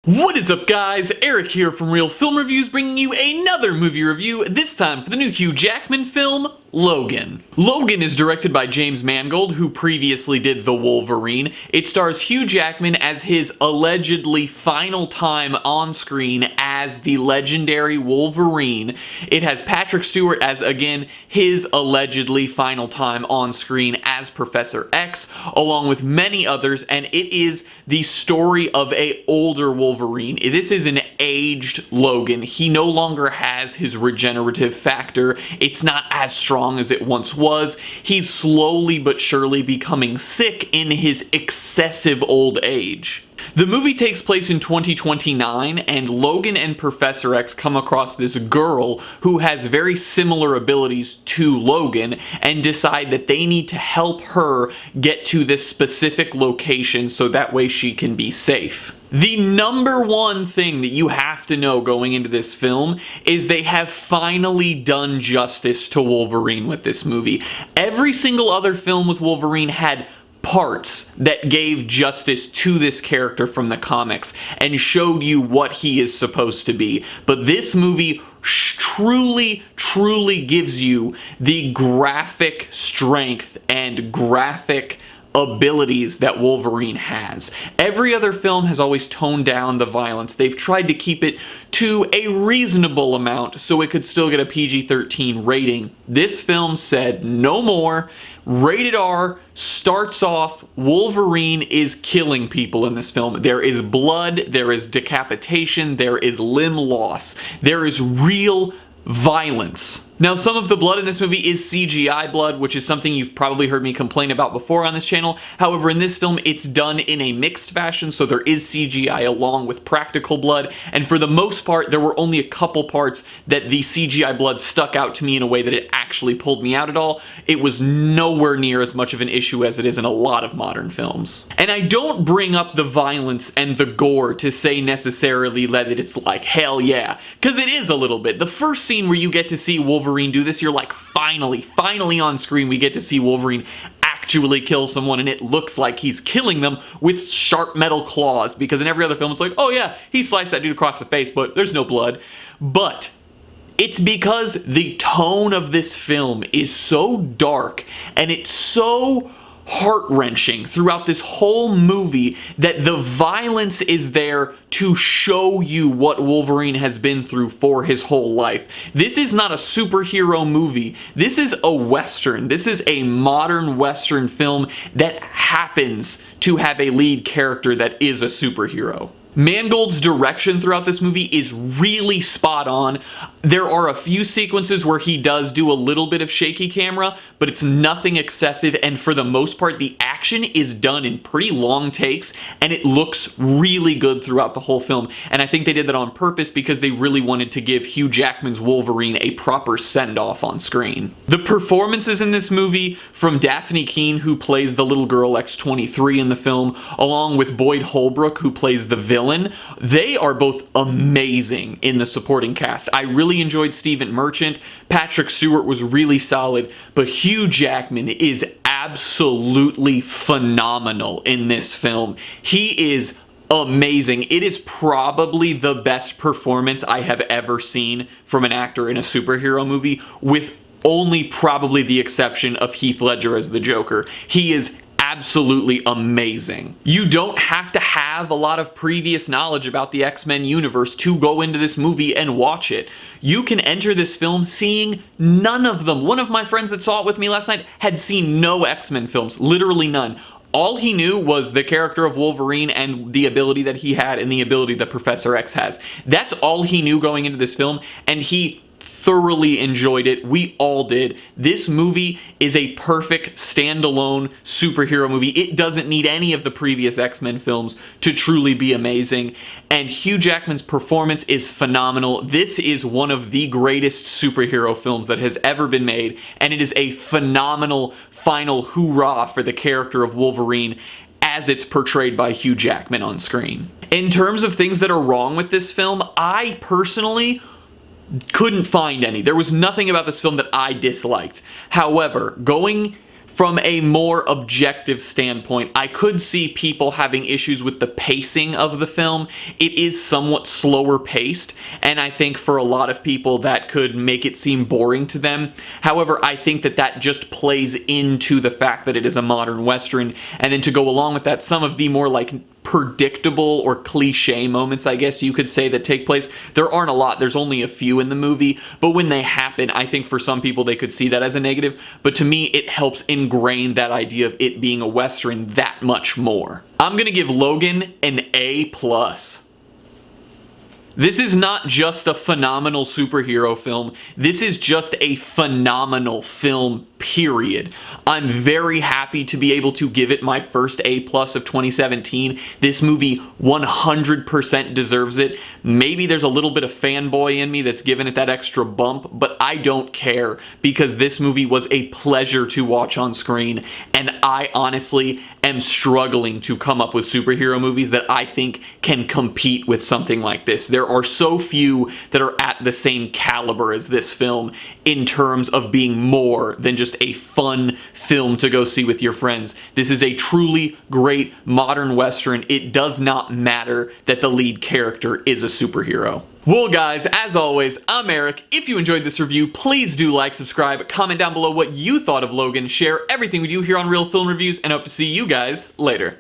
What is up, guys? Eric here from Real Film Reviews, bringing you another movie review, this time for the new Hugh Jackman film, Logan. Logan is directed by James Mangold, who previously did The Wolverine. It stars Hugh Jackman as his allegedly final time on screen as the legendary Wolverine. It has Patrick Stewart as, again, his allegedly final time on screen as Professor X, along with many others, and it is the story of an older Wolverine. This is an aged Logan. He no longer has his regenerative factor. It's not as strong as it once was. He's slowly but surely becoming sick in his excessive old age. The movie takes place in 2029, and Logan and Professor X come across this girl who has very similar abilities to Logan and decide that they need to help her get to this specific location so that way she can be safe. The number one thing that you have to know going into this film is they have finally done justice to Wolverine with this movie. Every single other film with Wolverine had parts that gave justice to this character from the comics and showed you what he is supposed to be. But this movie truly gives you the graphic strength and graphic abilities that Wolverine has. Every other film has always toned down the violence. They've tried to keep it to a reasonable amount so it could still get a PG-13 rating. This film said no more. Rated R starts off, Wolverine is killing people in this film. There is blood, there is decapitation, there is limb loss, there is real violence. Now, some of the blood in this movie is CGI blood, which is something you've probably heard me complain about before on this channel. However, in this film, it's done in a mixed fashion, so there is CGI along with practical blood, and for the most part, there were only a couple parts that the CGI blood stuck out to me in a way that it actually pulled me out at all. It was nowhere near as much of an issue as it is in a lot of modern films. And I don't bring up the violence and the gore to say necessarily that it's like, hell yeah, because it is a little bit. The first scene where you get to see Wolverine do this, you're like, finally on screen we get to see Wolverine actually kill someone, and it looks like he's killing them with sharp metal claws, because in every other film it's like, oh yeah, he sliced that dude across the face, but there's no blood. But it's because the tone of this film is so dark and it's so heart-wrenching throughout this whole movie that the violence is there to show you what Wolverine has been through for his whole life. This is not a superhero movie. This is a Western. This is a modern Western film that happens to have a lead character that is a superhero. Mangold's direction throughout this movie is really spot on. There are a few sequences where he does do a little bit of shaky camera, but it's nothing excessive, and for the most part, the action is done in pretty long takes, and it looks really good throughout the whole film. And I think they did that on purpose because they really wanted to give Hugh Jackman's Wolverine a proper send-off on screen. The performances in this movie, from Daphne Keane, who plays the little girl X-23 in the film, along with Boyd Holbrook, who plays the villain, they are both amazing in the supporting cast. I really enjoyed Stephen Merchant. Patrick Stewart was really solid, but Hugh Jackman is absolutely phenomenal in this film. He is amazing. It is probably the best performance I have ever seen from an actor in a superhero movie, with only probably the exception of Heath Ledger as the Joker. He is absolutely amazing. You don't have to have a lot of previous knowledge about the X-Men universe to go into this movie and watch it. You can enter this film seeing none of them. One of my friends that saw it with me last night had seen no X-Men films, literally none. All he knew was the character of Wolverine and the ability that he had and the ability that Professor X has. That's all he knew going into this film, and he thoroughly enjoyed it. We all did. This movie is a perfect standalone superhero movie. It doesn't need any of the previous X-Men films to truly be amazing, and Hugh Jackman's performance is phenomenal. This is one of the greatest superhero films that has ever been made, and it is a phenomenal final hoorah for the character of Wolverine as it's portrayed by Hugh Jackman on screen. In terms of things that are wrong with this film, I personally couldn't find any. There was nothing about this film that I disliked. However, going From a more objective standpoint, I could see people having issues with the pacing of the film. It is somewhat slower paced, and I think for a lot of people that could make it seem boring to them. However, I think that that just plays into the fact that it is a modern Western, and then to go along with that, some of the more like predictable or cliche moments, I guess you could say, that take place. There aren't a lot, there's only a few in the movie, but when they happen, I think for some people they could see that as a negative, but to me it helps ingrain that idea of it being a Western that much more. I'm gonna give Logan an A+. This is not just a phenomenal superhero film, this is just a phenomenal film, period. I'm very happy to be able to give it my first A+ of 2017. This movie 100% deserves it. Maybe there's a little bit of fanboy in me that's giving it that extra bump, but I don't care because this movie was a pleasure to watch on screen, and I honestly am struggling to come up with superhero movies that I think can compete with something like this. There are so few that are at the same caliber as this film in terms of being more than just a fun film to go see with your friends. This is a truly great modern Western. It does not matter that the lead character is a superhero. Well guys, as always, I'm Eric. If you enjoyed this review, please do like, subscribe, comment down below what you thought of Logan, share everything we do here on Real Film Reviews, and I hope to see you guys later.